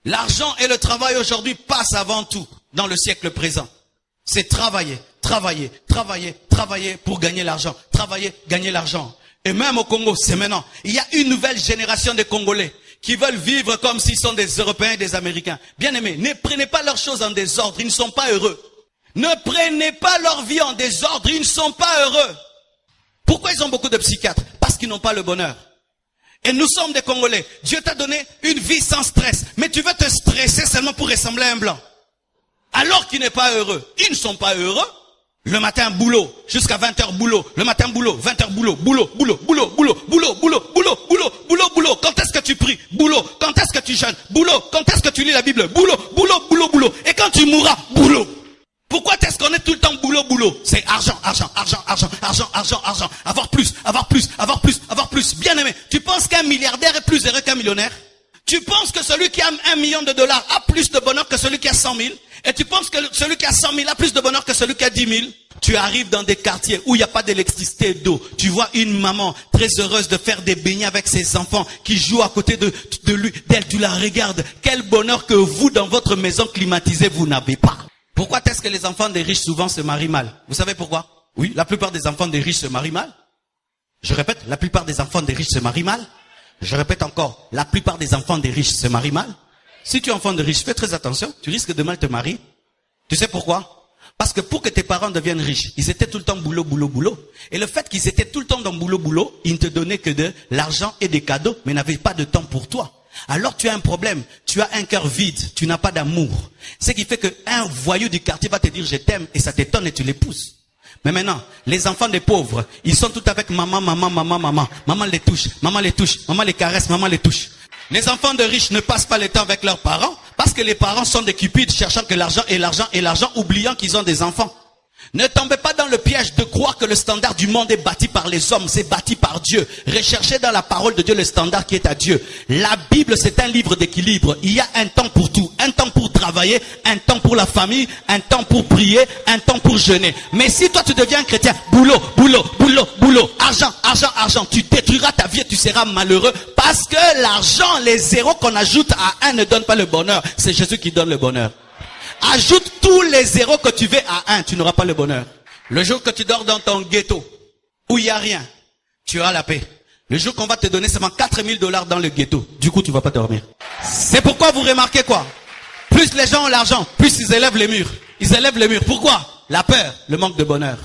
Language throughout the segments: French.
L'argent et le travail aujourd'hui passent avant tout dans le siècle présent. C'est travailler, travailler, travailler, travailler pour gagner l'argent. Travailler, gagner l'argent. Et même au Congo, c'est maintenant. Il y a une nouvelle génération de Congolais qui veulent vivre comme s'ils sont des Européens et des Américains. Bien aimés, ne prenez pas leurs choses en désordre, ils ne sont pas heureux. Ne prenez pas leur vie en désordre, ils ne sont pas heureux. Pourquoi ils ont beaucoup de psychiatres? Parce qu'ils n'ont pas le bonheur. Et nous sommes des Congolais. Dieu t'a donné une vie sans stress. Mais tu veux te stresser seulement pour ressembler à un blanc. Alors qu'il n'est pas heureux. Ils ne sont pas heureux. Le matin, boulot. Jusqu'à 20h, boulot. Le matin, boulot. 20h, boulot. Boulot, boulot, boulot, boulot, boulot, boulot, boulot, boulot, boulot, boulot. Quand est-ce que tu pries? Boulot. Quand est-ce que tu jeûnes? Boulot. Quand est-ce que tu lis la Bible? Boulot, boulot, boulot, boulot. Et quand tu mourras? Boulot. Pourquoi est-ce qu'on est tout le temps boulot, boulot? C'est argent, argent, argent, argent, argent, argent, argent. Avoir plus, avoir plus, avoir plus, avoir plus. Bien aimé, tu penses qu'un milliardaire est plus heureux qu'un millionnaire? Tu penses que celui qui a $1 million a plus de bonheur que celui qui a 100 000? Et tu penses que celui qui a 100 000 a plus de bonheur que celui qui a 10 000? Tu arrives dans des quartiers où il n'y a pas d'électricité et d'eau. Tu vois une maman très heureuse de faire des beignets avec ses enfants qui jouent à côté de lui. D'elle, tu la regardes. Quel bonheur que vous, dans votre maison climatisée, vous n'avez pas. Pourquoi est-ce que les enfants des riches souvent se marient mal? Vous savez pourquoi? Oui, la plupart des enfants des riches se marient mal. Je répète, la plupart des enfants des riches se marient mal. Je répète encore, la plupart des enfants des riches se marient mal. Si tu es enfant de riche, fais très attention, tu risques de mal te marier. Tu sais pourquoi? Parce que pour que tes parents deviennent riches, ils étaient tout le temps boulot, boulot, boulot. Et le fait qu'ils étaient tout le temps dans boulot, boulot, ils ne te donnaient que de l'argent et des cadeaux, mais n'avaient pas de temps pour toi. Alors tu as un problème, tu as un cœur vide, tu n'as pas d'amour. Ce qui fait qu'un voyou du quartier va te dire je t'aime et ça t'étonne et tu l'épouses. Mais maintenant, les enfants des pauvres, ils sont tout avec maman, maman, maman, maman. Maman les touche, maman les caresse, maman les touche. Les enfants de riches ne passent pas le temps avec leurs parents parce que les parents sont des cupides cherchant que l'argent et l'argent et l'argent, oubliant qu'ils ont des enfants. Ne tombez pas dans le piège de croire que le standard du monde est bâti par les hommes, c'est bâti par Dieu. Recherchez dans la parole de Dieu le standard qui est à Dieu. La Bible, c'est un livre d'équilibre. Il y a un temps pour tout. Un temps pour travailler, un temps pour la famille, un temps pour prier, un temps pour jeûner. Mais si toi tu deviens chrétien, boulot, boulot, boulot, boulot, argent, argent, argent, tu détruiras ta vie et tu seras malheureux parce que l'argent, les zéros qu'on ajoute à 1 ne donnent pas le bonheur. C'est Jésus qui donne le bonheur. Ajoute tous les zéros que tu veux à 1, tu n'auras pas le bonheur. Le jour que tu dors dans ton ghetto, où il n'y a rien, tu auras la paix. Le jour qu'on va te donner seulement $4 000 dans le ghetto, du coup tu ne vas pas dormir. C'est pourquoi vous remarquez quoi? Plus les gens ont l'argent, plus ils élèvent les murs. Ils élèvent les murs. Pourquoi? La peur, le manque de bonheur.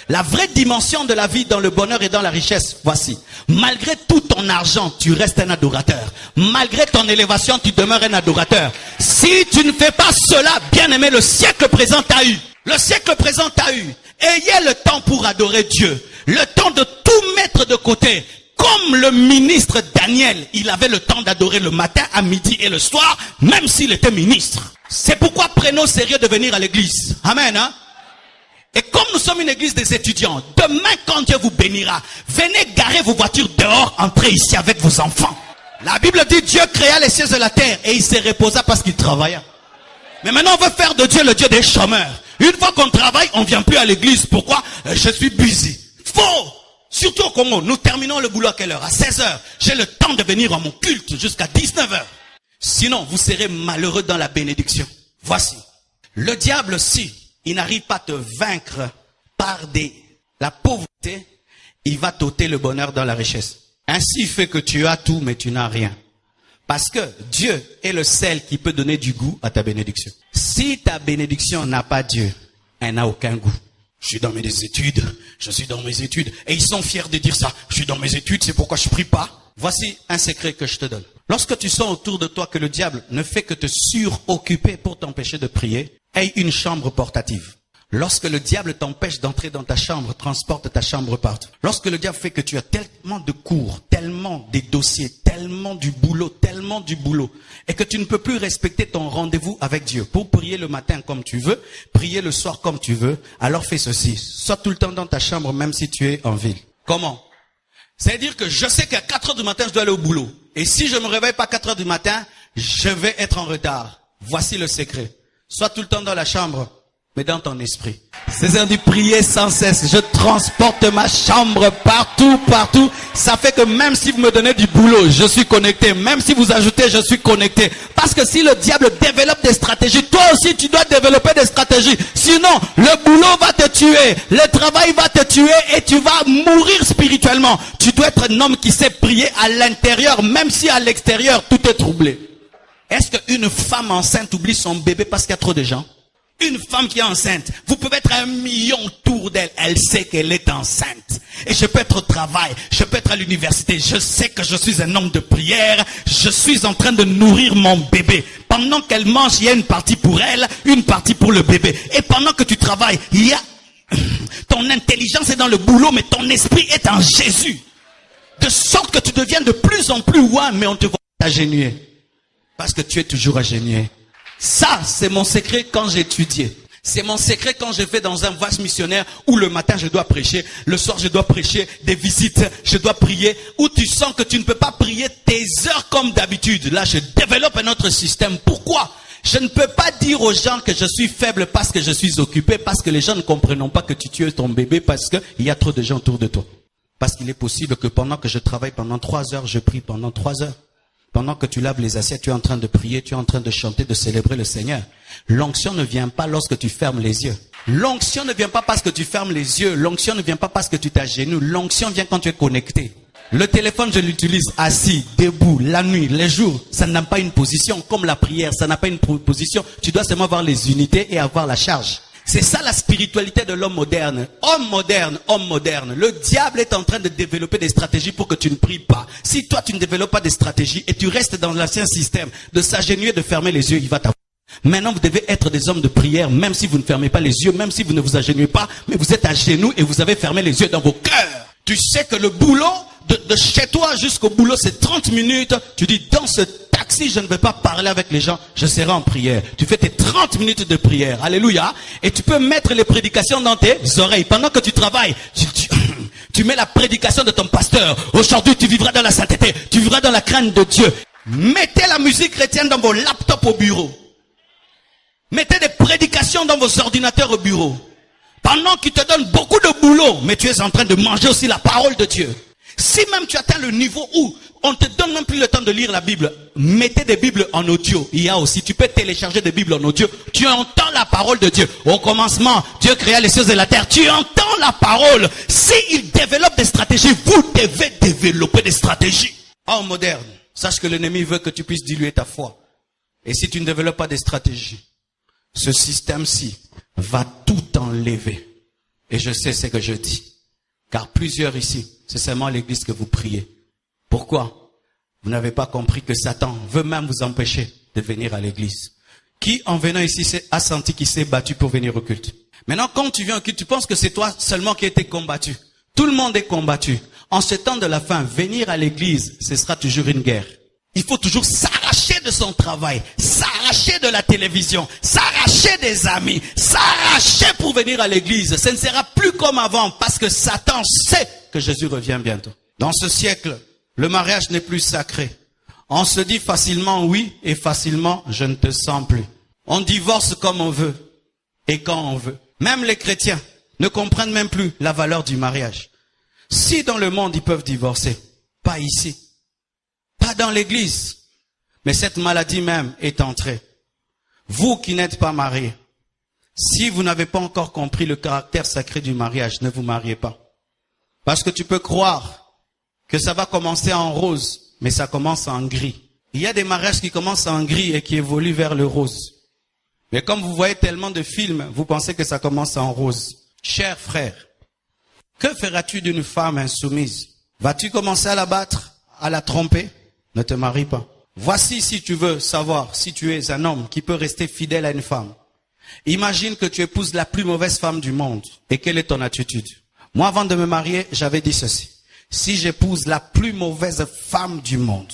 La vraie dimension de la vie dans le bonheur et dans la richesse, voici. Malgré tout ton argent, tu restes un adorateur. Malgré ton élévation, tu demeures un adorateur. Si tu ne fais pas cela, bien aimé, le siècle présent t'a eu. Le siècle présent t'a eu. Ayez le temps pour adorer Dieu. Le temps de tout mettre de côté. Comme le ministre Daniel, il avait le temps d'adorer le matin, à midi et le soir, même s'il était ministre. C'est pourquoi prenons au sérieux de venir à l'église. Amen, hein? Et comme nous sommes une église des étudiants, demain quand Dieu vous bénira, venez garer vos voitures dehors, entrez ici avec vos enfants. La Bible dit Dieu créa les cieux et la terre et il se reposa parce qu'il travailla. Mais maintenant on veut faire de Dieu le Dieu des chômeurs. Une fois qu'on travaille, on ne vient plus à l'église. Pourquoi? Je suis busy. Faux! Surtout au Congo, nous terminons le boulot à quelle heure? À 16h. J'ai le temps de venir à mon culte jusqu'à 19h. Sinon, vous serez malheureux dans la bénédiction. Voici. Le diable, si il n'arrive pas à te vaincre par la pauvreté, il va t'ôter le bonheur dans la richesse. Ainsi, il fait que tu as tout, mais tu n'as rien. Parce que Dieu est le seul qui peut donner du goût à ta bénédiction. Si ta bénédiction n'a pas Dieu, elle n'a aucun goût. Je suis dans mes études, je suis dans mes études. Et ils sont fiers de dire ça. Je suis dans mes études, c'est pourquoi je ne prie pas. Voici un secret que je te donne. Lorsque tu sens autour de toi que le diable ne fait que te suroccuper pour t'empêcher de prier, aie une chambre portative. Lorsque le diable t'empêche d'entrer dans ta chambre, transporte ta chambre partout. Lorsque le diable fait que tu as tellement de cours, tellement des dossiers, tellement du boulot, et que tu ne peux plus respecter ton rendez-vous avec Dieu pour prier le matin comme tu veux, prier le soir comme tu veux, alors fais ceci. Sois tout le temps dans ta chambre même si tu es en ville. Comment? C'est-à-dire que je sais qu'à 4 heures du matin, je dois aller au boulot. Et si je ne me réveille pas à 4 heures du matin, je vais être en retard. Voici le secret. Sois tout le temps dans la chambre, mais dans ton esprit. C'est-à-dire de prier sans cesse. Je transporte ma chambre partout. Ça fait que même si vous me donnez du boulot, je suis connecté. Même si vous ajoutez, je suis connecté. Parce que si le diable développe des stratégies, toi aussi tu dois développer des stratégies. Sinon, le boulot va te tuer. Le travail va te tuer et tu vas mourir spirituellement. Tu dois être un homme qui sait prier à l'intérieur, même si à l'extérieur tout est troublé. Est-ce qu'une femme enceinte oublie son bébé parce qu'il y a trop de gens? Une femme qui est enceinte, vous pouvez être 1 million autour d'elle, elle sait qu'elle est enceinte. Et je peux être au travail, je peux être à l'université, je sais que je suis un homme de prière, je suis en train de nourrir mon bébé. Pendant qu'elle mange, il y a une partie pour elle, une partie pour le bébé. Et pendant que tu travailles, il y a ton intelligence est dans le boulot, mais ton esprit est en Jésus. De sorte que tu deviens de plus en plus loin, mais on te voit agenouillé. Parce que tu es toujours agenouillé. Ça, c'est mon secret quand j'étudiais. C'est mon secret quand je vais dans un voyage missionnaire où le matin je dois prêcher, le soir je dois prêcher, des visites, je dois prier, où tu sens que tu ne peux pas prier tes heures comme d'habitude. Là, je développe un autre système. Pourquoi? Je ne peux pas dire aux gens que je suis faible parce que je suis occupé, parce que les gens ne comprennent pas que tu tues ton bébé, parce qu'il y a trop de gens autour de toi. Parce qu'il est possible que pendant que je travaille pendant 3 heures, je prie pendant 3 heures. Pendant que tu laves les assiettes, tu es en train de prier, tu es en train de chanter, de célébrer le Seigneur. L'onction ne vient pas lorsque tu fermes les yeux. L'onction ne vient pas parce que tu fermes les yeux. L'onction ne vient pas parce que tu t'agenouilles. L'onction vient quand tu es connecté. Le téléphone, je l'utilise assis, debout, la nuit, les jours. Ça n'a pas une position. Comme la prière, ça n'a pas une position. Tu dois seulement avoir les unités et avoir la charge. C'est ça la spiritualité de l'homme moderne. Homme moderne, homme moderne. Le diable est en train de développer des stratégies pour que tu ne pries pas. Si toi tu ne développes pas des stratégies et tu restes dans l'ancien système de s'agenouiller, de fermer les yeux, il va t'avoir. Maintenant vous devez être des hommes de prière, même si vous ne fermez pas les yeux, même si vous ne vous agenouillez pas, mais vous êtes à genoux et vous avez fermé les yeux dans vos cœurs. Tu sais que le boulot, de chez toi jusqu'au boulot, c'est 30 minutes. Tu dis, dans ce taxi, je ne vais pas parler avec les gens, je serai en prière. Tu fais tes 30 minutes de prière. Alléluia. Et tu peux mettre les prédications dans tes oreilles. Pendant que tu travailles, tu mets la prédication de ton pasteur. Aujourd'hui, tu vivras dans la sainteté. Tu vivras dans la crainte de Dieu. Mettez la musique chrétienne dans vos laptops au bureau. Mettez des prédications dans vos ordinateurs au bureau. Pendant qu'il te donne beaucoup de boulot, mais tu es en train de manger aussi la parole de Dieu. Si même tu atteins le niveau où on te donne même plus le temps de lire la Bible, mettez des Bibles en audio. Il y a aussi, tu peux télécharger des Bibles en audio. Tu entends la parole de Dieu. Au commencement, Dieu créa les choses et la terre. Tu entends la parole. S'il développe des stratégies, vous devez développer des stratégies. En moderne, sache que l'ennemi veut que tu puisses diluer ta foi. Et si tu ne développes pas des stratégies, ce système-ci va tout enlever. Et je sais ce que je dis. Car plusieurs ici, c'est seulement à l'église que vous priez. Pourquoi? Vous n'avez pas compris que Satan veut même vous empêcher de venir à l'église. Qui, en venant ici, a senti qu'il s'est battu pour venir au culte? Maintenant, quand tu viens au culte, tu penses que c'est toi seulement qui a été combattu. Tout le monde est combattu. En ce temps de la fin, venir à l'église, ce sera toujours une guerre. Il faut toujours s'arracher de son travail, s'arracher de la télévision, s'arracher des amis, s'arracher pour venir à l'église. Ce ne sera plus comme avant parce que Satan sait que Jésus revient bientôt. Dans ce siècle, le mariage n'est plus sacré. On se dit facilement oui et facilement je ne te sens plus. On divorce comme on veut et quand on veut. Même les chrétiens ne comprennent même plus la valeur du mariage. Si dans le monde ils peuvent divorcer, pas ici. Pas dans l'église. Mais cette maladie même est entrée. Vous qui n'êtes pas mariés, si vous n'avez pas encore compris le caractère sacré du mariage, ne vous mariez pas. Parce que tu peux croire que ça va commencer en rose, mais ça commence en gris. Il y a des mariages qui commencent en gris et qui évoluent vers le rose. Mais comme vous voyez tellement de films, vous pensez que ça commence en rose. Cher frère, que feras-tu d'une femme insoumise? Vas-tu commencer à la battre, à la tromper? Ne te marie pas. Voici si tu veux savoir si tu es un homme qui peut rester fidèle à une femme. Imagine que tu épouses la plus mauvaise femme du monde. Et quelle est ton attitude? Moi, avant de me marier, j'avais dit ceci. Si j'épouse la plus mauvaise femme du monde,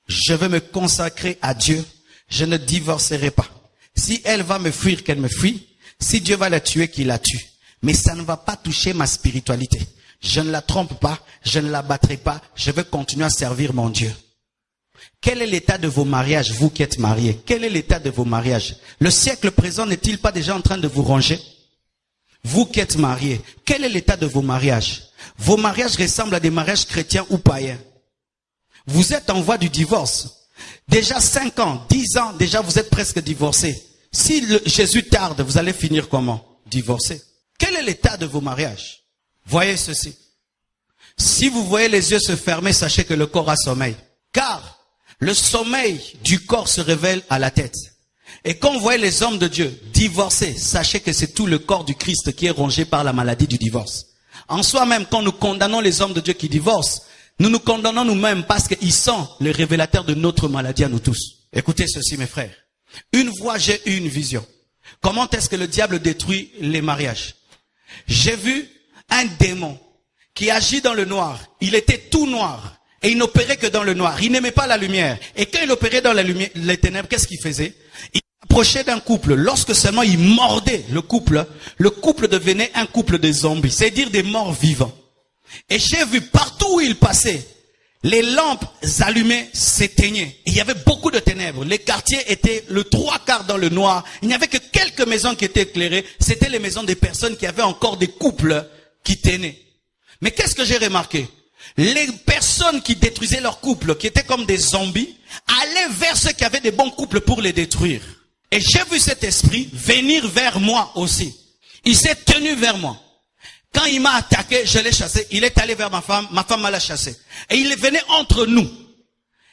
je vais me consacrer à Dieu. Je ne divorcerai pas. Si elle va me fuir, qu'elle me fuit. Si Dieu va la tuer, qu'il la tue. Mais ça ne va pas toucher ma spiritualité. Je ne la trompe pas, je ne la battrai pas, je veux continuer à servir mon Dieu. Quel est l'état de vos mariages, vous qui êtes mariés? Quel est l'état de vos mariages? Le siècle présent n'est-il pas déjà en train de vous ronger? Vous qui êtes mariés, quel est l'état de vos mariages? Vos mariages ressemblent à des mariages chrétiens ou païens. Vous êtes en voie du divorce. Déjà 5 ans, 10 ans, déjà vous êtes presque divorcés. Si Jésus tarde, vous allez finir comment? Divorcé. Quel est l'état de vos mariages? Voyez ceci. Si vous voyez les yeux se fermer, sachez que le corps a sommeil. Car le sommeil du corps se révèle à la tête. Et quand vous voyez les hommes de Dieu divorcés, sachez que c'est tout le corps du Christ qui est rongé par la maladie du divorce. En soi-même, quand nous condamnons les hommes de Dieu qui divorcent, nous nous condamnons nous-mêmes parce qu'ils sont les révélateurs de notre maladie à nous tous. Écoutez ceci, mes frères. Une fois, j'ai eu une vision. Comment est-ce que le diable détruit les mariages? J'ai vu un démon qui agit dans le noir. Il était tout noir et il n'opérait que dans le noir. Il n'aimait pas la lumière. Et quand il opérait dans la lumière, les ténèbres, qu'est-ce qu'il faisait? Il approchait d'un couple. Lorsque seulement il mordait le couple devenait un couple de zombies, c'est-à-dire des morts vivants. Et j'ai vu partout où il passait, les lampes allumées s'éteignaient. Il y avait beaucoup de ténèbres. Les quartiers étaient le 3/4 dans le noir. Il n'y avait que quelques maisons qui étaient éclairées. C'était les maisons des personnes qui avaient encore des couples qui tenaient. Mais qu'est-ce que j'ai remarqué? Les personnes qui détruisaient leurs couples, qui étaient comme des zombies, allaient vers ceux qui avaient des bons couples pour les détruire. Et j'ai vu cet esprit venir vers moi aussi. Il s'est tenu vers moi. Quand il m'a attaqué, je l'ai chassé. Il est allé vers ma femme m'a chassé. Et il venait entre nous.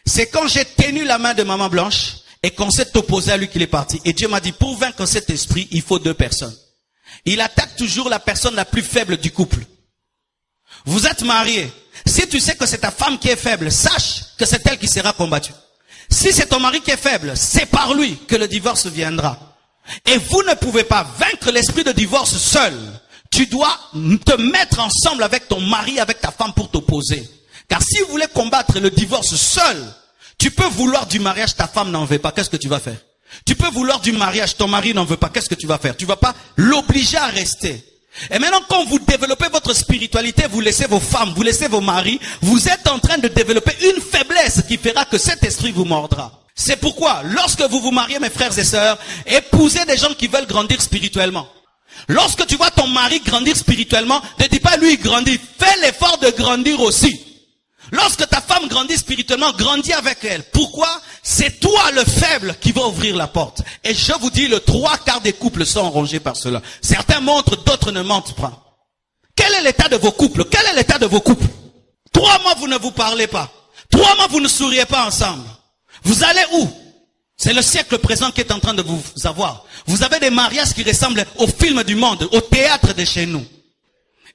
C'est quand j'ai tenu la main de Maman Blanche et qu'on s'est opposé à lui qu'il est parti. Et Dieu m'a dit, pour vaincre cet esprit, il faut 2 personnes. Il attaque toujours la personne la plus faible du couple. Vous êtes mariés. Si tu sais que c'est ta femme qui est faible, sache que c'est elle qui sera combattue. Si c'est ton mari qui est faible, c'est par lui que le divorce viendra. Et vous ne pouvez pas vaincre l'esprit de divorce seul. Tu dois te mettre ensemble avec ton mari, avec ta femme pour t'opposer. Car si vous voulez combattre le divorce seul, tu peux vouloir du mariage, ta femme n'en veut pas. Qu'est-ce que tu vas faire? Tu peux vouloir du mariage, ton mari n'en veut pas. Qu'est-ce que tu vas faire? Tu vas pas l'obliger à rester. Et maintenant, quand vous développez votre spiritualité, vous laissez vos femmes, vous laissez vos maris, vous êtes en train de développer une faiblesse qui fera que cet esprit vous mordra. C'est pourquoi, lorsque vous vous mariez, mes frères et sœurs, épousez des gens qui veulent grandir spirituellement. Lorsque tu vois ton mari grandir spirituellement, ne dis pas lui il grandit. Fais l'effort de grandir aussi. Lorsque ta femme grandit spirituellement, grandis avec elle. Pourquoi? C'est toi le faible qui va ouvrir la porte. Et je vous dis, le 3/4 des couples sont rongés par cela. Certains montrent, d'autres ne mentent pas. Quel est l'état de vos couples? Quel est l'état de vos couples? 3 mois vous ne vous parlez pas. 3 mois vous ne souriez pas ensemble. Vous allez où? C'est le siècle présent qui est en train de vous avoir. Vous avez des mariages qui ressemblent au film du monde, au théâtre de chez nous.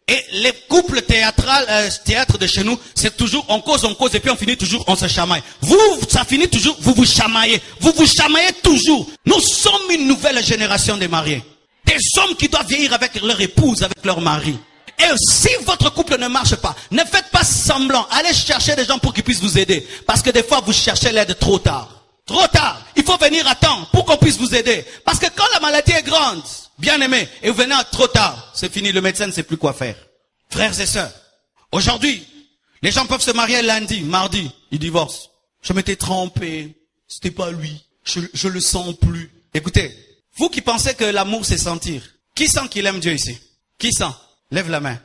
Et les couples théâtre de chez nous, c'est toujours on cause et puis on finit toujours, on se chamaille. Vous, ça finit toujours, vous vous chamaillez. Vous vous chamaillez toujours. Nous sommes une nouvelle génération de mariés. Des hommes qui doivent vieillir avec leur épouse, avec leur mari. Et si votre couple ne marche pas, ne faites pas semblant. Allez chercher des gens pour qu'ils puissent vous aider. Parce que des fois, vous cherchez l'aide trop tard. Trop tard. Il faut venir à temps pour qu'on puisse vous aider. Parce que quand la maladie est grande, bien aimé, et vous venez trop tard, c'est fini, le médecin ne sait plus quoi faire. Frères et sœurs, aujourd'hui, les gens peuvent se marier lundi, mardi, ils divorcent. Je m'étais trompé, c'était pas lui, je le sens plus. Écoutez, vous qui pensez que l'amour c'est sentir, qui sent qu'il aime Dieu ici? Qui sent? Lève la main.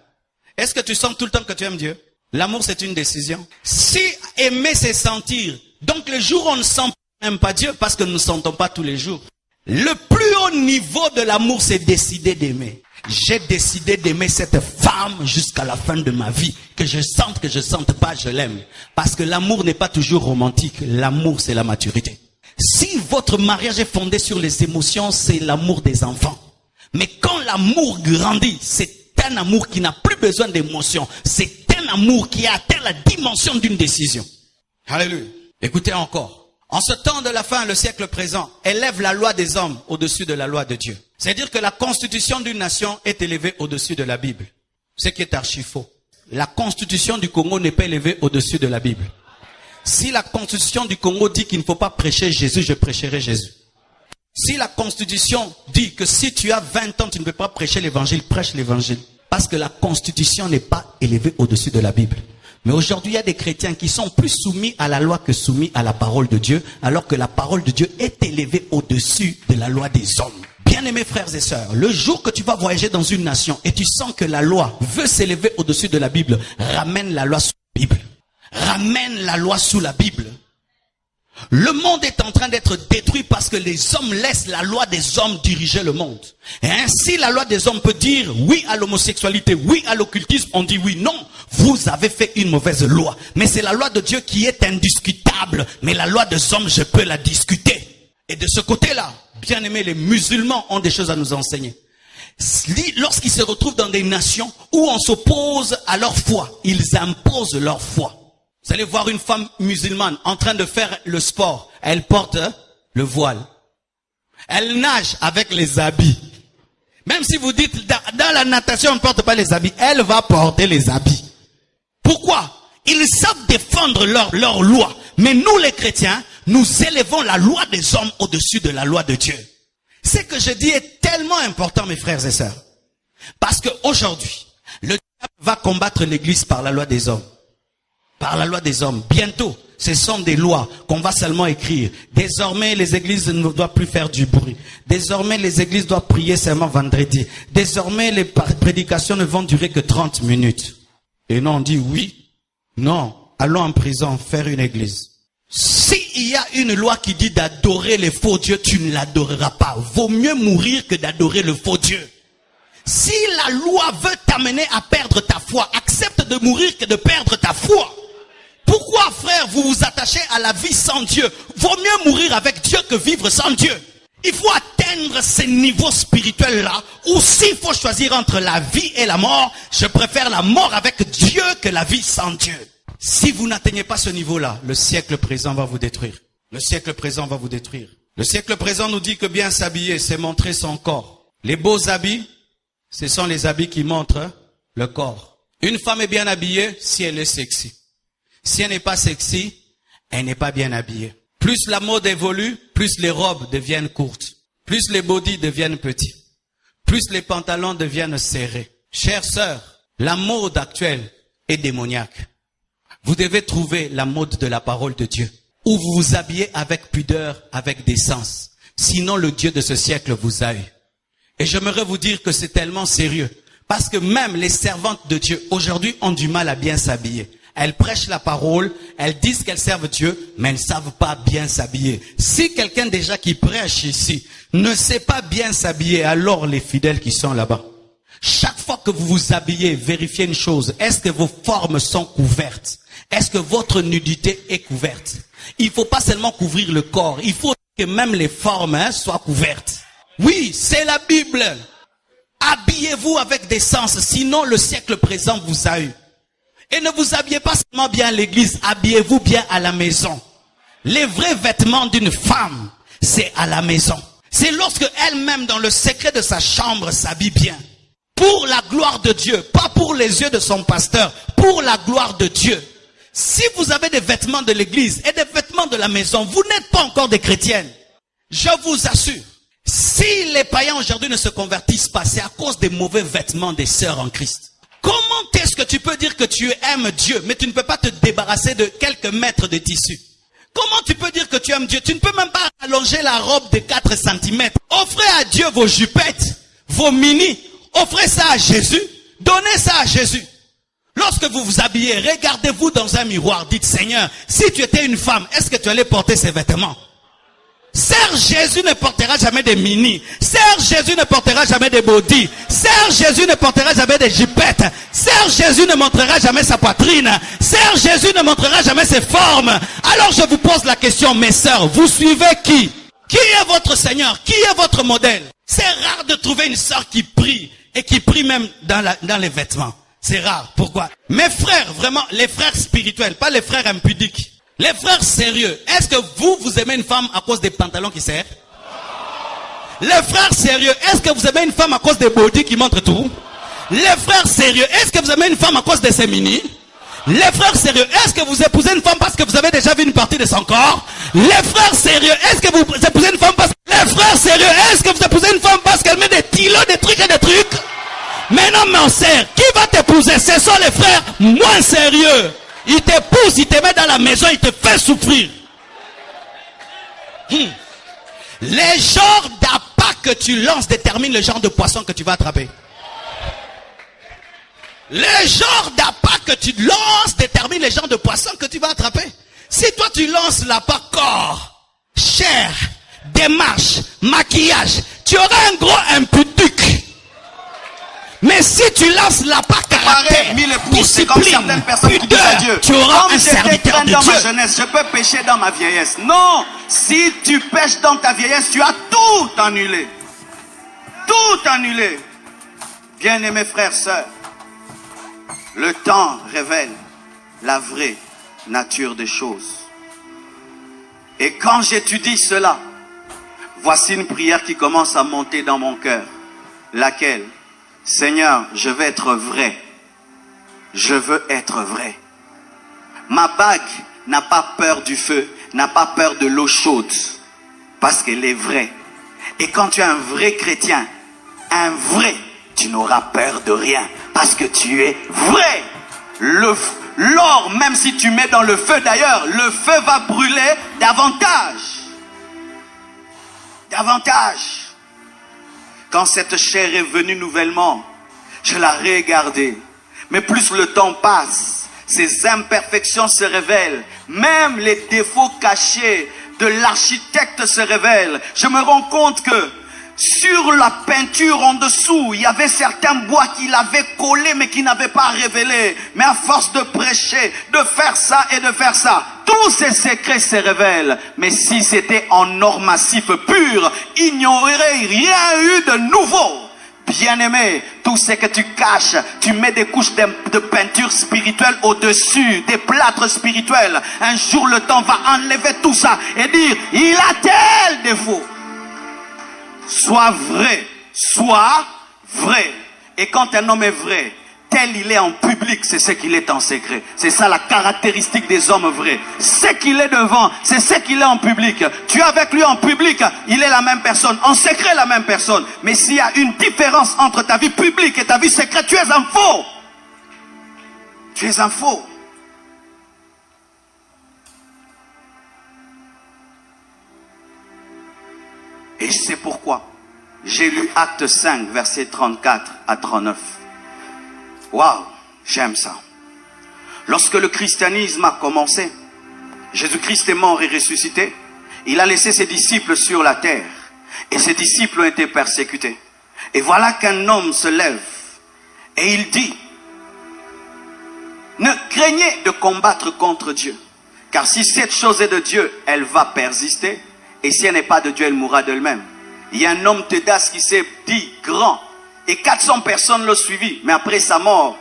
Est-ce que tu sens tout le temps que tu aimes Dieu? L'amour c'est une décision. Si aimer c'est sentir, donc le jour où on ne sent même pas Dieu, parce que nous ne sentons pas tous les jours. Le plus haut niveau de l'amour, c'est décider d'aimer. J'ai décidé d'aimer cette femme jusqu'à la fin de ma vie. Que je sente pas, je l'aime. Parce que l'amour n'est pas toujours romantique. L'amour, c'est la maturité. Si votre mariage est fondé sur les émotions, c'est l'amour des enfants. Mais quand l'amour grandit, c'est un amour qui n'a plus besoin d'émotions. C'est un amour qui a atteint la dimension d'une décision. Alléluia. Écoutez encore. En ce temps de la fin, le siècle présent élève la loi des hommes au-dessus de la loi de Dieu. C'est-à-dire que la constitution d'une nation est élevée au-dessus de la Bible. Ce qui est archi faux. La constitution du Congo n'est pas élevée au-dessus de la Bible. Si la constitution du Congo dit qu'il ne faut pas prêcher Jésus, je prêcherai Jésus. Si la constitution dit que si tu as 20 ans, tu ne peux pas prêcher l'évangile, prêche l'évangile. Parce que la constitution n'est pas élevée au-dessus de la Bible. Mais aujourd'hui, il y a des chrétiens qui sont plus soumis à la loi que soumis à la parole de Dieu, alors que la parole de Dieu est élevée au-dessus de la loi des hommes. Bien-aimés frères et sœurs, le jour que tu vas voyager dans une nation et tu sens que la loi veut s'élever au-dessus de la Bible, ramène la loi sous la Bible. Ramène la loi sous la Bible. Le monde est en train d'être détruit parce que les hommes laissent la loi des hommes diriger le monde. Et ainsi, la loi des hommes peut dire oui à l'homosexualité, oui à l'occultisme. On dit oui, non. Vous avez fait une mauvaise loi. Mais c'est la loi de Dieu qui est indiscutable. Mais la loi des hommes, je peux la discuter. Et de ce côté-là, bien aimés, les musulmans ont des choses à nous enseigner. Lorsqu'ils se retrouvent dans des nations où on s'oppose à leur foi, ils imposent leur foi. Vous allez voir une femme musulmane en train de faire le sport. Elle porte le voile. Elle nage avec les habits. Même si vous dites, dans la natation, on ne porte pas les habits. Elle va porter les habits. Pourquoi? Ils savent défendre leur loi. Mais nous, les chrétiens, nous élevons la loi des hommes au-dessus de la loi de Dieu. Ce que je dis est tellement important, mes frères et sœurs. Parce qu'aujourd'hui, le diable va combattre l'église par la loi des hommes. Par la loi des hommes. Bientôt, ce sont des lois qu'on va seulement écrire. Désormais, les églises ne doivent plus faire du bruit. Désormais, les églises doivent prier seulement vendredi. Désormais, les prédications ne vont durer que 30 minutes. Et non, on dit oui. Non, allons en prison faire une église. S'il y a une loi qui dit d'adorer les faux dieux, tu ne l'adoreras pas. Vaut mieux mourir que d'adorer le faux Dieu. Si la loi veut t'amener à perdre ta foi, accepte de mourir que de perdre ta foi. Pourquoi, frère, vous vous attachez à la vie sans Dieu? Vaut mieux mourir avec Dieu que vivre sans Dieu. Il faut atteindre ces niveaux spirituels-là, où s'il faut choisir entre la vie et la mort, je préfère la mort avec Dieu que la vie sans Dieu. Si vous n'atteignez pas ce niveau-là, le siècle présent va vous détruire. Le siècle présent va vous détruire. Le siècle présent nous dit que bien s'habiller, c'est montrer son corps. Les beaux habits, ce sont les habits qui montrent le corps. Une femme est bien habillée si elle est sexy. Si elle n'est pas sexy, elle n'est pas bien habillée. Plus la mode évolue, plus les robes deviennent courtes. Plus les bodys deviennent petits. Plus les pantalons deviennent serrés. Chères sœurs, la mode actuelle est démoniaque. Vous devez trouver la mode de la parole de Dieu, où vous vous habillez avec pudeur, avec décence. Sinon, le Dieu de ce siècle vous a eu. Et j'aimerais vous dire que c'est tellement sérieux. Parce que même les servantes de Dieu, aujourd'hui, ont du mal à bien s'habiller. Elles prêchent la parole, elles disent qu'elles servent Dieu, mais elles ne savent pas bien s'habiller. Si quelqu'un déjà qui prêche ici ne sait pas bien s'habiller, alors les fidèles qui sont là-bas, chaque fois que vous vous habillez, vérifiez une chose. Est-ce que vos formes sont couvertes? Est-ce que votre nudité est couverte? Il ne faut pas seulement couvrir le corps, il faut que même les formes soient couvertes. Oui, c'est la Bible. Habillez-vous avec décence, sinon le siècle présent vous a eu. Et ne vous habillez pas seulement bien à l'église, habillez-vous bien à la maison. Les vrais vêtements d'une femme, c'est à la maison. C'est lorsque elle-même, dans le secret de sa chambre, s'habille bien. Pour la gloire de Dieu, pas pour les yeux de son pasteur, pour la gloire de Dieu. Si vous avez des vêtements de l'église et des vêtements de la maison, vous n'êtes pas encore des chrétiennes. Je vous assure, si les païens aujourd'hui ne se convertissent pas, c'est à cause des mauvais vêtements des sœurs en Christ. Comment est-ce que tu peux dire que tu aimes Dieu, mais tu ne peux pas te débarrasser de quelques mètres de tissu? Comment tu peux dire que tu aimes Dieu? Tu ne peux même pas allonger la robe de 4 cm. Offrez à Dieu vos jupettes, vos mini. Offrez ça à Jésus. Donnez ça à Jésus. Lorsque vous vous habillez, regardez-vous dans un miroir. Dites, Seigneur, si tu étais une femme, est-ce que tu allais porter ces vêtements? Sœur Jésus ne portera jamais des mini. Sœur Jésus ne portera jamais des bodys. Sœur Jésus ne portera jamais des jipettes. Sœur Jésus ne montrera jamais sa poitrine. Sœur Jésus ne montrera jamais ses formes. Alors je vous pose la question, mes sœurs, vous suivez qui? Qui est votre Seigneur? Qui est votre modèle? C'est rare de trouver une sœur qui prie et qui prie même dans les vêtements. C'est rare. Pourquoi? Mes frères, vraiment, les frères spirituels, pas les frères impudiques. Les frères sérieux, est-ce que vous aimez une femme à cause des pantalons qui serrent? Les frères sérieux, est-ce que vous aimez une femme à cause des bodys qui montrent tout? Les frères sérieux, est-ce que vous aimez une femme à cause de ses mini? Les frères sérieux, est-ce que vous épousez une femme parce que vous avez déjà vu une partie de son corps? Les frères sérieux, est-ce que vous épousez une femme parce que... Les frères sérieux, est-ce que vous épousez une femme parce qu'elle met des stylos, des trucs et des trucs? Mais non, mon sœur, qui va t'épouser? Ce sont les frères moins sérieux. Il t'épouse, il te met dans la maison, il te fait souffrir. Les genres d'appât que tu lances détermine le genre de poisson que tu vas attraper. Le genre d'appât que tu lances détermine le genre de poisson que tu vas attraper. Si toi tu lances l'appât corps, chair, démarche, maquillage, tu auras un gros impudique. Mais si tu lances l'appât caractère, discipline, pudeur, tu auras un serviteur de dans Dieu. Ma jeunesse, je peux pécher dans ma vieillesse. Non, si tu pêches dans ta vieillesse, tu as tout annulé. Tout annulé. Bien-aimés frères, sœurs, le temps révèle la vraie nature des choses. Et quand j'étudie cela, voici une prière qui commence à monter dans mon cœur. Laquelle? Seigneur, je veux être vrai. Je veux être vrai. Ma bague n'a pas peur du feu, n'a pas peur de l'eau chaude, parce qu'elle est vraie. Et quand tu es un vrai chrétien, un vrai, tu n'auras peur de rien, parce que tu es vrai. L'or, même si tu mets dans le feu d'ailleurs, le feu va brûler davantage. Davantage. Quand cette chair est venue nouvellement, je la regardais. Mais plus le temps passe, ces imperfections se révèlent. Même les défauts cachés de l'architecte se révèlent. Je me rends compte que sur la peinture en dessous, il y avait certains bois qu'il avait collés mais qui n'avaient pas révélé. Mais à force de prêcher, de faire ça et de faire ça, tous ces secrets se révèlent. Mais si c'était en or massif pur, il n'y aurait rien eu de nouveau. Bien-aimé, tout ce que tu caches, tu mets des couches de peinture spirituelle au-dessus, des plâtres spirituels. Un jour, le temps va enlever tout ça et dire, il a tel défaut. Sois vrai, sois vrai. Et quand un homme est vrai, tel il est en public, c'est ce qu'il est en secret. C'est ça la caractéristique des hommes vrais. Ce qu'il est devant, c'est ce qu'il est en public. Tu es avec lui en public, il est la même personne. En secret, la même personne. Mais s'il y a une différence entre ta vie publique et ta vie secrète, tu es un faux. Tu es un faux. Et c'est pourquoi j'ai lu Acte 5, versets 34 à 39. Waouh, j'aime ça. Lorsque le christianisme a commencé, Jésus-Christ est mort et ressuscité. Il a laissé ses disciples sur la terre. Et ses disciples ont été persécutés. Et voilà qu'un homme se lève. Et il dit, ne craignez de combattre contre Dieu. Car si cette chose est de Dieu, elle va persister. Et si elle n'est pas de Dieu, elle mourra d'elle-même. Il y a un homme Tédas qui s'est dit grand. Et 400 personnes l'ont suivi. Mais après sa mort,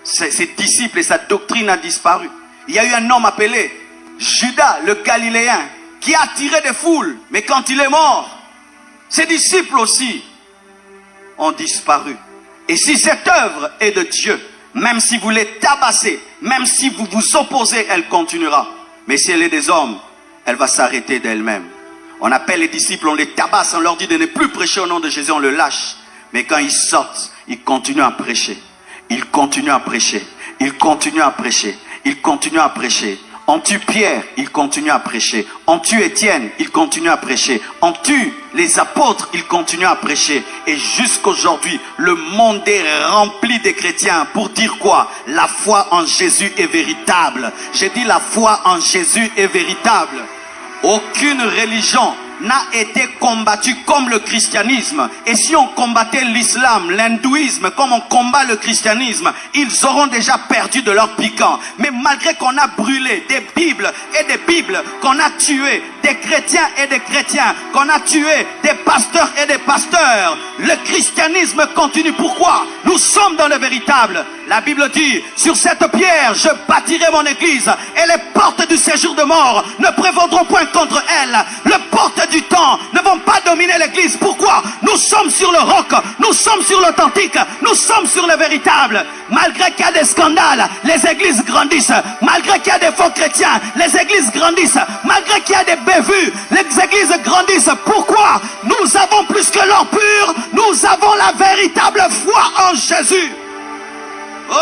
ses disciples et sa doctrine a disparu. Il y a eu un homme appelé Judas, le Galiléen, qui a attiré des foules. Mais quand il est mort, ses disciples aussi ont disparu. Et si cette œuvre est de Dieu, même si vous les tabassez, même si vous vous opposez, elle continuera. Mais si elle est des hommes, elle va s'arrêter d'elle-même. On appelle les disciples, on les tabasse, on leur dit de ne plus prêcher au nom de Jésus, on le lâche. Mais quand ils sortent, ils continuent à prêcher. Ils continuent à prêcher. Ils continuent à prêcher. Ils continuent à prêcher. On tue Pierre, il continue à prêcher. On tue Étienne, il continue à prêcher. On tue les apôtres, il continue à prêcher. Et jusqu'aujourd'hui, le monde est rempli de chrétiens pour dire quoi? La foi en Jésus est véritable. J'ai dit la foi en Jésus est véritable. Aucune religion n'a été combattue comme le christianisme. Et si on combattait l'islam, l'hindouisme, comme on combat le christianisme, ils auront déjà perdu de leur piquant. Mais malgré qu'on a brûlé des bibles et des bibles, qu'on a tué des chrétiens et des chrétiens, qu'on a tué des pasteurs et des pasteurs, le christianisme continue. Pourquoi? Nous sommes dans le véritable. La Bible dit, sur cette pierre, je bâtirai mon église, et les portes du séjour de mort ne prévaudront point contre elle. Les portes du temps ne vont pas dominer l'église. Pourquoi? Nous sommes sur le roc, nous sommes sur l'authentique, nous sommes sur le véritable. Malgré qu'il y a des scandales, les églises grandissent. Malgré qu'il y a des faux chrétiens, les églises grandissent. Malgré qu'il y a des bévues, les églises grandissent. Pourquoi? Nous avons plus que l'or pur, nous avons la véritable foi en Jésus. Oh!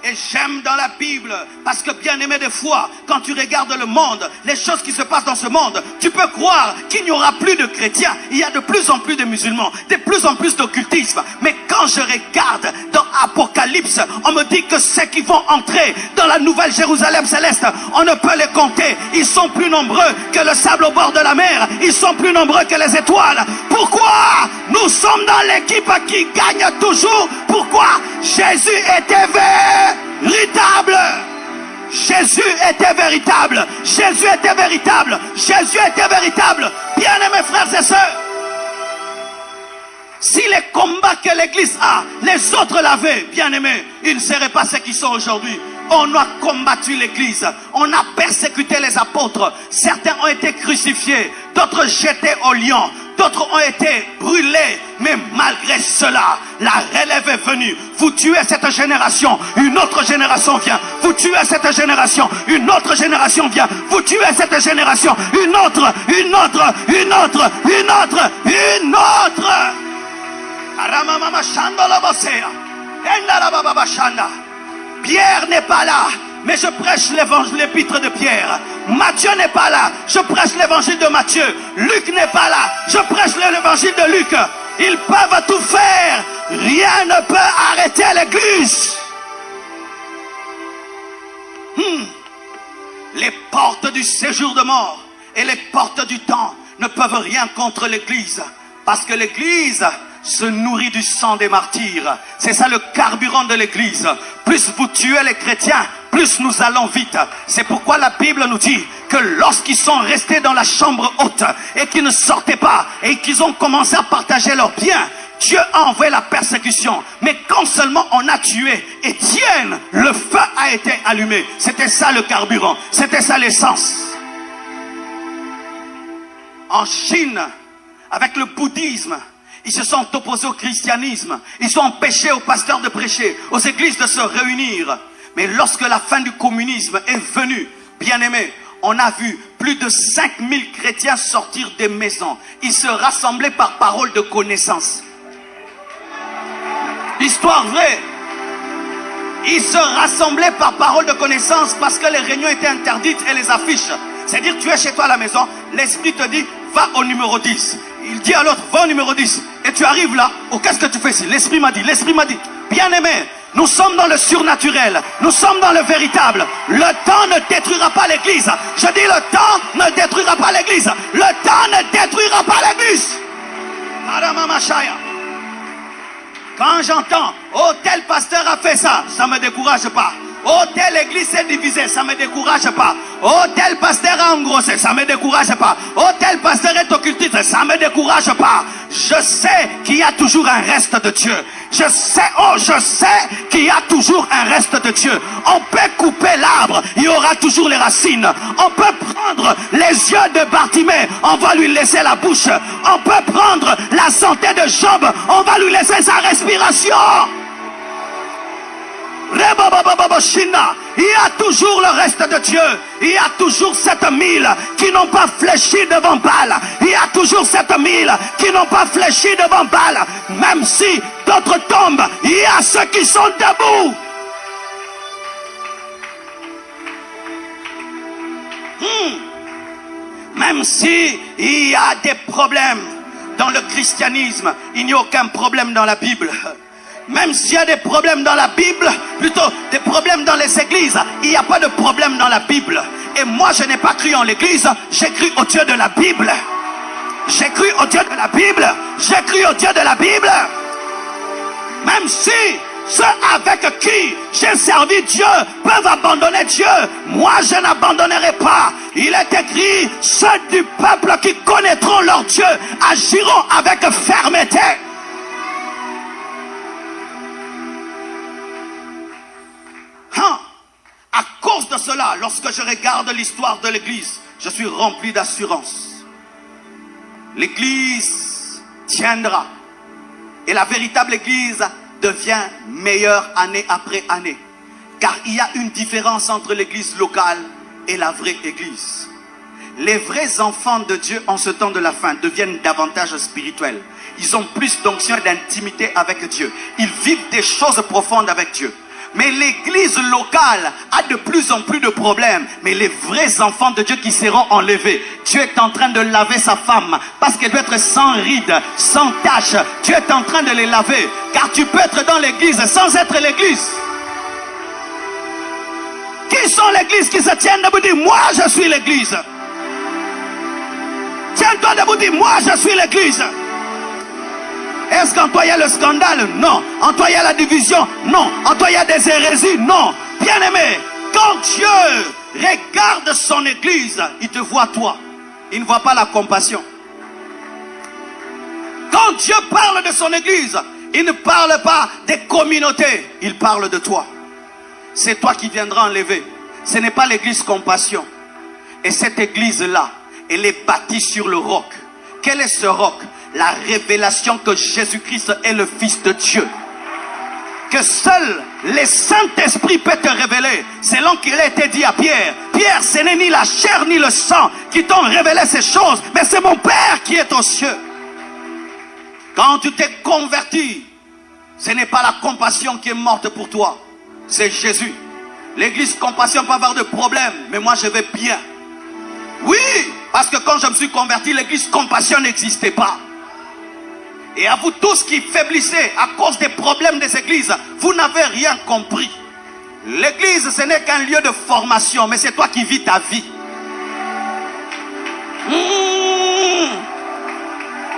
Et j'aime dans la Bible, parce que bien aimé des fois, quand tu regardes le monde, les choses qui se passent dans ce monde, tu peux croire qu'il n'y aura plus de chrétiens. Il y a de plus en plus de musulmans, de plus en plus d'occultisme. Mais quand je regarde dans Apocalypse, on me dit que ceux qui vont entrer dans la nouvelle Jérusalem céleste, on ne peut les compter. Ils sont plus nombreux que le sable au bord de la mer. Ils sont plus nombreux que les étoiles. Pourquoi nous sommes dans l'équipe qui gagne toujours? Pourquoi? Jésus était véritable. Jésus était véritable. Jésus était véritable. Jésus était véritable. Bien-aimés frères et sœurs, si les combats que l'Église a, les autres l'avaient, bien-aimés, ils ne seraient pas ceux qui sont aujourd'hui. On a combattu l'Église, on a persécuté les apôtres. Certains ont été crucifiés, d'autres jetés au lion, d'autres ont été brûlés. Mais malgré cela, la relève est venue. Vous tuez cette génération, une autre génération vient. Vous tuez cette génération, une autre génération vient. Vous tuez cette génération, une autre, une autre, une autre, une autre, une autre. Pierre n'est pas là, mais je prêche l'évangile, l'épître de Pierre. Matthieu n'est pas là, je prêche l'évangile de Matthieu. Luc n'est pas là, je prêche l'évangile de Luc. Ils peuvent tout faire, rien ne peut arrêter l'Église. Les portes du séjour de mort et les portes du temps ne peuvent rien contre l'Église, parce que l'Église se nourrit du sang des martyrs. C'est ça le carburant de l'Église. Plus vous tuez les chrétiens, plus nous allons vite. C'est pourquoi la Bible nous dit que lorsqu'ils sont restés dans la chambre haute et qu'ils ne sortaient pas et qu'ils ont commencé à partager leurs biens, Dieu a envoyé la persécution. Mais quand seulement on a tué Étienne, le feu a été allumé. C'était ça le carburant, c'était ça l'essence. En Chine, avec le bouddhisme, ils se sont opposés au christianisme. Ils ont empêché aux pasteurs de prêcher, aux églises de se réunir. Mais lorsque la fin du communisme est venue, bien aimé, on a vu plus de 5000 chrétiens sortir des maisons. Ils se rassemblaient par parole de connaissance. Histoire vraie. Ils se rassemblaient par parole de connaissance parce que les réunions étaient interdites et les affiches. C'est-à-dire, tu es chez toi à la maison, l'esprit te dit, va au numéro 10. Il dit à l'autre, va au numéro 10. Et tu arrives là, oh, qu'est-ce que tu fais ici? L'esprit m'a dit, bien aimé, nous sommes dans le surnaturel, nous sommes dans le véritable. Le temps ne détruira pas l'église. Je dis, le temps ne détruira pas l'église. Le temps ne détruira pas l'église. Quand j'entends, oh, tel pasteur a fait ça, ça ne me décourage pas. Oh, telle église s'est divisée, ça ne me décourage pas. Oh, tel pasteur a engrossé, ça ne me décourage pas. Oh, tel pasteur est occultiste, ça ne me décourage pas. Je sais qu'il y a toujours un reste de Dieu. Je sais qu'il y a toujours un reste de Dieu. On peut couper l'arbre, il y aura toujours les racines. On peut prendre les yeux de Bartimée, on va lui laisser la bouche. On peut prendre la santé de Job, on va lui laisser sa respiration. Il y a toujours le reste de Dieu. Il y a toujours 7000 qui n'ont pas fléchi devant Baal. Il y a toujours 7000 qui n'ont pas fléchi devant Baal. Même si d'autres tombent, il y a ceux qui sont debout. Même si il y a des problèmes dans le christianisme, il n'y a aucun problème dans la Bible. Même s'il y a des problèmes dans la Bible, plutôt des problèmes dans les églises, il n'y a pas de problème dans la Bible. Et moi, je n'ai pas cru en l'église, j'ai cru au Dieu de la Bible. J'ai cru au Dieu de la Bible. J'ai cru au Dieu de la Bible. Même si ceux avec qui j'ai servi Dieu peuvent abandonner Dieu, moi je n'abandonnerai pas. Il est écrit, ceux du peuple qui connaîtront leur Dieu agiront avec fermeté. À cause de cela, lorsque je regarde l'histoire de l'église, je suis rempli d'assurance. L'église tiendra. Et la véritable église devient meilleure année après année. Car il y a une différence entre l'église locale et la vraie église. Les vrais enfants de Dieu en ce temps de la fin deviennent davantage spirituels. Ils ont plus d'onction et d'intimité avec Dieu. Ils vivent des choses profondes avec Dieu. Mais l'église locale a de plus en plus de problèmes. Mais les vrais enfants de Dieu qui seront enlevés, Dieu est en train de laver sa femme parce qu'elle doit être sans rides, sans taches. Dieu est en train de les laver. Car tu peux être dans l'église sans être l'église. Qui sont l'église qui se tiennent debout? Dis, moi je suis l'église. Tiens-toi debout, dis, moi je suis l'église. Est-ce qu'en toi il y a le scandale? Non. En toi il y a la division? Non. En toi il y a des hérésies? Non. Bien-aimé, quand Dieu regarde son église, il te voit toi. Il ne voit pas la compassion. Quand Dieu parle de son église, il ne parle pas des communautés, il parle de toi. C'est toi qui viendras enlever. Ce n'est pas l'église compassion. Et cette église-là, elle est bâtie sur le roc. Quel est ce roc? La révélation que Jésus-Christ est le Fils de Dieu. Que seul le Saint-Esprit peut te révéler. Selon qu'il a été dit à Pierre. Pierre, ce n'est ni la chair ni le sang qui t'ont révélé ces choses, mais c'est mon Père qui est aux cieux. Quand tu t'es converti, ce n'est pas la compassion qui est morte pour toi. C'est Jésus. L'église compassion peut avoir de problèmes, mais moi je vais bien. Oui, parce que quand je me suis converti, l'église compassion n'existait pas. Et à vous tous qui faiblissez à cause des problèmes des églises, vous n'avez rien compris. L'église, ce n'est qu'un lieu de formation, mais c'est toi qui vis ta vie.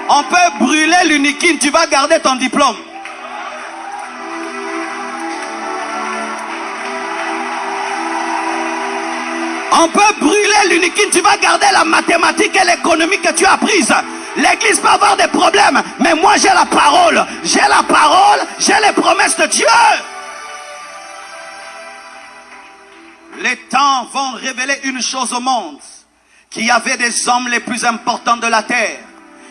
On peut brûler l'uniquine, tu vas garder ton diplôme. On peut brûler l'uniquine, tu vas garder la mathématique et l'économie que tu as apprise. L'église peut avoir des problèmes, mais moi j'ai la parole. J'ai la parole, j'ai les promesses de Dieu. Les temps vont révéler une chose au monde. Qu'il y avait des hommes les plus importants de la terre.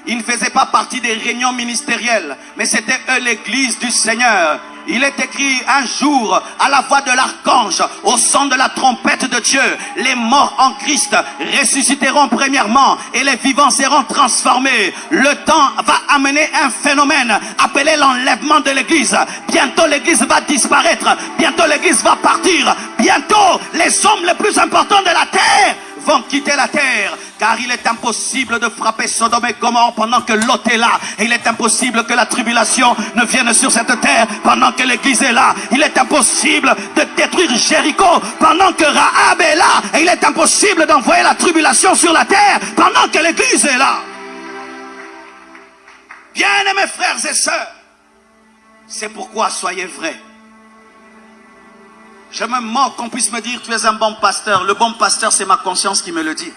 Ils ne faisaient pas partie des réunions ministérielles, mais c'était eux l'église du Seigneur. Il est écrit un jour, à la voix de l'archange, au son de la trompette de Dieu, les morts en Christ ressusciteront premièrement et les vivants seront transformés. Le temps va amener un phénomène appelé l'enlèvement de l'église. Bientôt l'église va disparaître, bientôt l'église va partir, bientôt les hommes les plus importants de la terre vont quitter la terre, car il est impossible de frapper Sodome et Gomorrhe pendant que Lot est là. Et il est impossible que la tribulation ne vienne sur cette terre pendant que l'église est là. Il est impossible de détruire Jéricho pendant que Rahab est là. Et il est impossible d'envoyer la tribulation sur la terre pendant que l'église est là. Bien-aimés frères et sœurs, c'est pourquoi soyez vrais. Je me moque qu'on puisse me dire tu es un bon pasteur. Le bon pasteur, c'est ma conscience qui me le dit.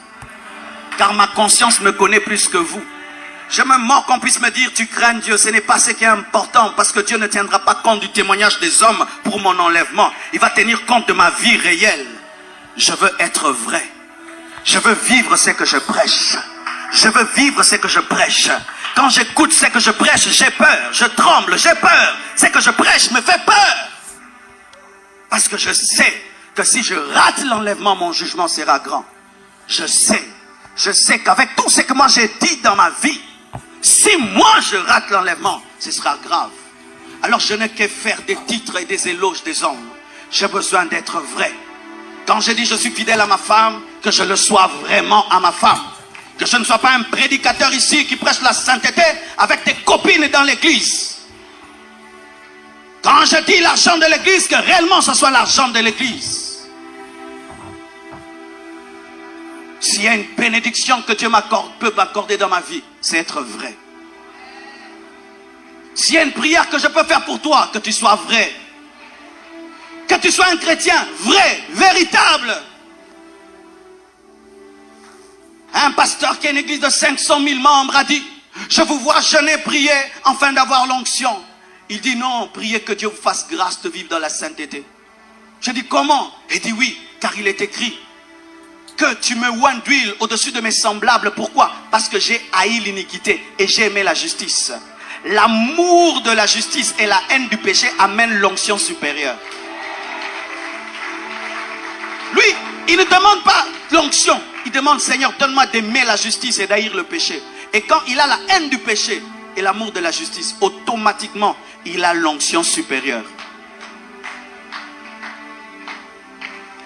Car ma conscience me connaît plus que vous. Je me moque qu'on puisse me dire tu crains Dieu. Ce n'est pas ce qui est important, parce que Dieu ne tiendra pas compte du témoignage des hommes pour mon enlèvement. Il va tenir compte de ma vie réelle. Je veux être vrai. Je veux vivre ce que je prêche. Je veux vivre ce que je prêche. Quand j'écoute ce que je prêche, j'ai peur. Je tremble, j'ai peur. Ce que je prêche me fait peur. Parce que je sais que si je rate l'enlèvement, mon jugement sera grand. Je sais qu'avec tout ce que moi j'ai dit dans ma vie, si moi je rate l'enlèvement, ce sera grave. Alors je n'ai qu'à faire des titres et des éloges des hommes. J'ai besoin d'être vrai. Quand je dis je suis fidèle à ma femme, que je le sois vraiment à ma femme. Que je ne sois pas un prédicateur ici qui prêche la sainteté avec tes copines dans l'église. Quand je dis l'argent de l'église, que réellement ce soit l'argent de l'église. S'il y a une bénédiction que Dieu peut m'accorder dans ma vie, c'est être vrai. S'il y a une prière que je peux faire pour toi, que tu sois vrai. Que tu sois un chrétien vrai, véritable. Un pasteur qui a une église de 500 000 membres a dit, je vous vois jeûner, prier, afin d'avoir l'onction. Il dit non, priez que Dieu vous fasse grâce de vivre dans la sainteté. Je dis comment? Il dit oui, car il est écrit que tu me oins d'huile au-dessus de mes semblables. Pourquoi? Parce que j'ai haï l'iniquité et j'ai aimé la justice. L'amour de la justice et la haine du péché amènent l'onction supérieure. Lui, il ne demande pas l'onction. Il demande, Seigneur, donne-moi d'aimer la justice et d'haïr le péché. Et quand il a la haine du péché et l'amour de la justice, automatiquement, il a l'onction supérieure.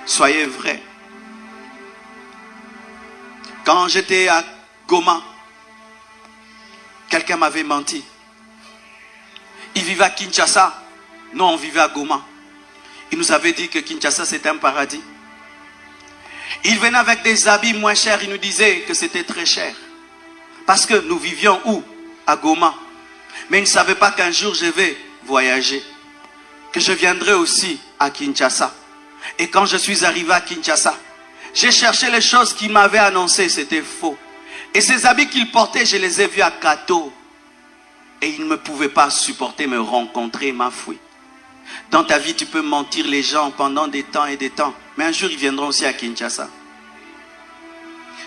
Soyez vrai. Quand j'étais à Goma, quelqu'un m'avait menti. Il vivait à Kinshasa. Nous, on vivait à Goma. Il nous avait dit que Kinshasa, c'était un paradis. Il venait avec des habits moins chers. Il nous disait que c'était très cher. Parce que nous vivions où? À Goma. Mais il ne savait pas qu'un jour, je vais voyager. Que je viendrai aussi à Kinshasa. Et quand je suis arrivé à Kinshasa, j'ai cherché les choses qu'il m'avait annoncées. C'était faux. Et ces habits qu'il portait, je les ai vus à Kato. Et il ne pouvait pas supporter me rencontrer, m'a fui. Dans ta vie, tu peux mentir les gens pendant des temps et des temps. Mais un jour, ils viendront aussi à Kinshasa.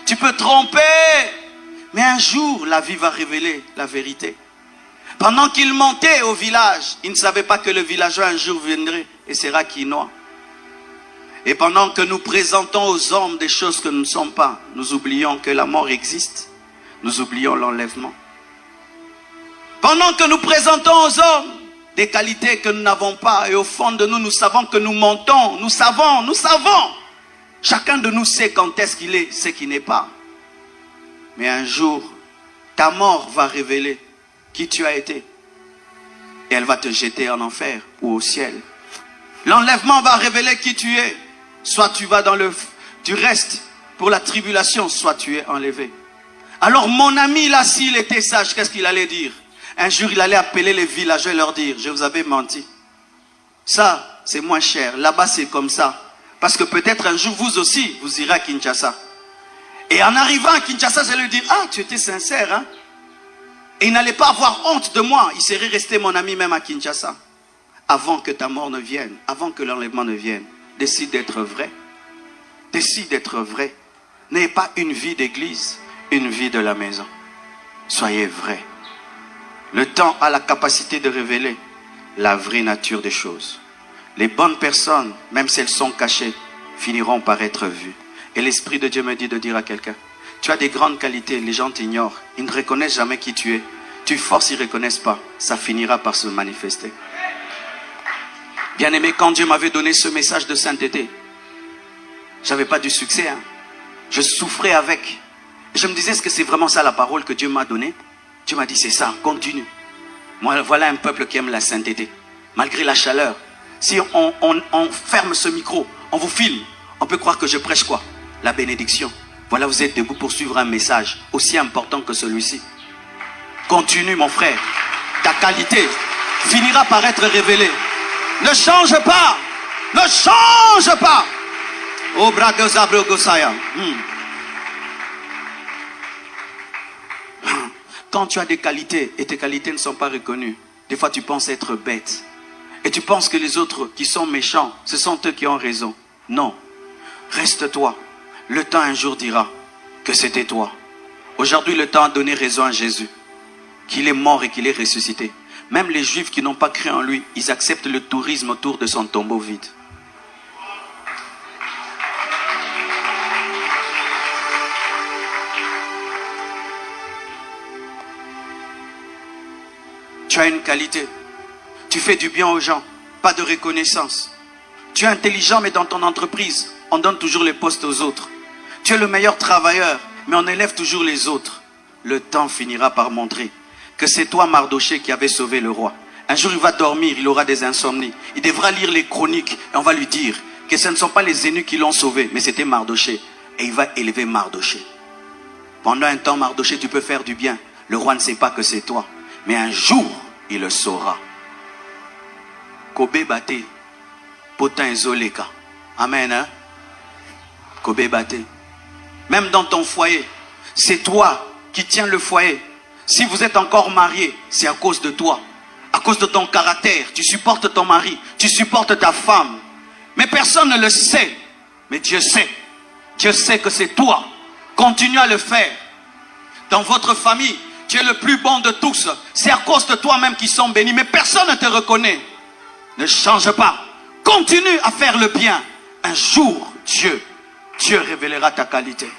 Tu peux tromper. Mais un jour, la vie va révéler la vérité. Pendant qu'il montait au village, il ne savait pas que le villageois un jour viendrait et sera quinois. Et pendant que nous présentons aux hommes des choses que nous ne sommes pas, nous oublions que la mort existe. Nous oublions l'enlèvement. Pendant que nous présentons aux hommes des qualités que nous n'avons pas, et au fond de nous, nous savons que nous mentons. Nous savons. Chacun de nous sait quand est-ce qu'il est, ce qu'il n'est pas. Mais un jour, ta mort va révéler qui tu as été. Et elle va te jeter en enfer ou au ciel. L'enlèvement va révéler qui tu es. Soit tu restes pour la tribulation, soit tu es enlevé. Alors mon ami là, s'il était sage, qu'est-ce qu'il allait dire? Un jour, il allait appeler les villageois et leur dire, je vous avais menti. Ça, c'est moins cher. Là-bas, c'est comme ça. Parce que peut-être un jour, vous aussi, vous irez à Kinshasa. Et en arrivant à Kinshasa, je lui dire, ah, tu étais sincère, hein? Et il n'allait pas avoir honte de moi. Il serait resté mon ami même à Kinshasa. Avant que ta mort ne vienne, avant que l'enlèvement ne vienne, décide d'être vrai. Décide d'être vrai. N'ayez pas une vie d'église, une vie de la maison. Soyez vrai. Le temps a la capacité de révéler la vraie nature des choses. Les bonnes personnes, même si elles sont cachées, finiront par être vues. Et l'Esprit de Dieu me dit de dire à quelqu'un, tu as des grandes qualités, les gens t'ignorent. Ils ne reconnaissent jamais qui tu es. Tu forces, ils ne reconnaissent pas. Ça finira par se manifester. Bien-aimé, quand Dieu m'avait donné ce message de sainteté, je n'avais pas du succès. Hein. Je souffrais avec. Je me disais, est-ce que c'est vraiment ça la parole que Dieu m'a donnée? Dieu m'a dit, c'est ça, continue. Moi, voilà un peuple qui aime la sainteté. Malgré la chaleur. Si on ferme ce micro, on vous filme, on peut croire que je prêche quoi? La bénédiction. Voilà, vous êtes debout pour suivre un message aussi important que celui-ci. Continue, mon frère. Ta qualité finira par être révélée. Ne change pas. Ne change pas. Oh, brado zabro gosaya. Quand tu as des qualités et tes qualités ne sont pas reconnues, des fois tu penses être bête. Et tu penses que les autres qui sont méchants, ce sont eux qui ont raison. Non. Reste toi. Le temps un jour dira que c'était toi. Aujourd'hui, le temps a donné raison à Jésus. Qu'il est mort et qu'il est ressuscité. Même les Juifs qui n'ont pas cru en lui, ils acceptent le tourisme autour de son tombeau vide. Tu as une qualité. Tu fais du bien aux gens. Pas de reconnaissance. Tu es intelligent, mais dans ton entreprise, on donne toujours les postes aux autres. Tu es le meilleur travailleur, mais on élève toujours les autres. Le temps finira par montrer que c'est toi, Mardoché, qui avait sauvé le roi. Un jour, il va dormir, il aura des insomnies. Il devra lire les chroniques et on va lui dire que ce ne sont pas les eunuques qui l'ont sauvé, mais c'était Mardoché. Et il va élever Mardoché. Pendant un temps, Mardoché, tu peux faire du bien. Le roi ne sait pas que c'est toi. Mais un jour, il le saura. Kobe bate, potin zoleka. Amen. Hein? Kobe bate. Même dans ton foyer, c'est toi qui tiens le foyer. Si vous êtes encore marié, c'est à cause de toi. À cause de ton caractère. Tu supportes ton mari. Tu supportes ta femme. Mais personne ne le sait. Mais Dieu sait. Dieu sait que c'est toi. Continue à le faire. Dans votre famille, tu es le plus bon de tous. C'est à cause de toi-même qu'ils sont bénis. Mais personne ne te reconnaît. Ne change pas. Continue à faire le bien. Un jour, Dieu révélera ta qualité.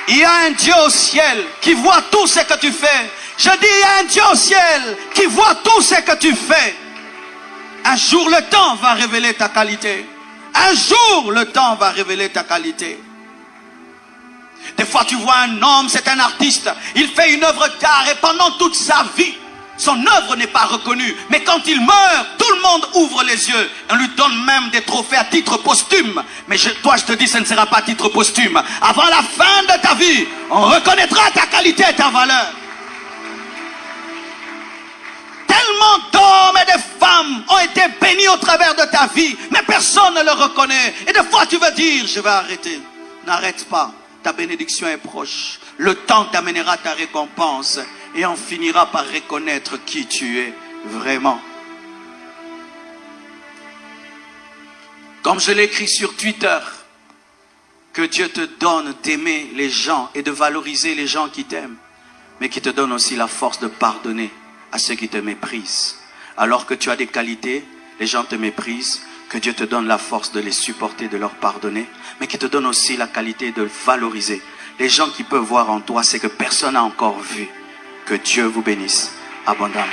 Il y a un Dieu au ciel qui voit tout ce que tu fais. Je dis, il y a un Dieu au ciel qui voit tout ce que tu fais. Un jour, le temps va révéler ta qualité. Un jour, le temps va révéler ta qualité. Des fois, tu vois un homme, c'est un artiste, il fait une œuvre d'art et pendant toute sa vie, son œuvre n'est pas reconnue. Mais quand il meurt, tout le monde ouvre les yeux. On lui donne même des trophées à titre posthume. Mais toi, je te dis, ce ne sera pas à titre posthume. Avant la fin de ta vie, on reconnaîtra ta qualité et ta valeur. Tellement d'hommes et de femmes ont été bénis au travers de ta vie, mais personne ne le reconnaît. Et des fois, tu veux dire, je vais arrêter. N'arrête pas. Ta bénédiction est proche. Le temps t'amènera ta récompense et on finira par reconnaître qui tu es vraiment. Comme je l'ai écrit sur Twitter, que Dieu te donne d'aimer les gens et de valoriser les gens qui t'aiment, mais qui te donne aussi la force de pardonner à ceux qui te méprisent. Alors que tu as des qualités, les gens te méprisent, que Dieu te donne la force de les supporter, de leur pardonner, mais qui te donne aussi la qualité de valoriser. Les gens qui peuvent voir en toi, c'est que personne n'a encore vu. Que Dieu vous bénisse abondamment.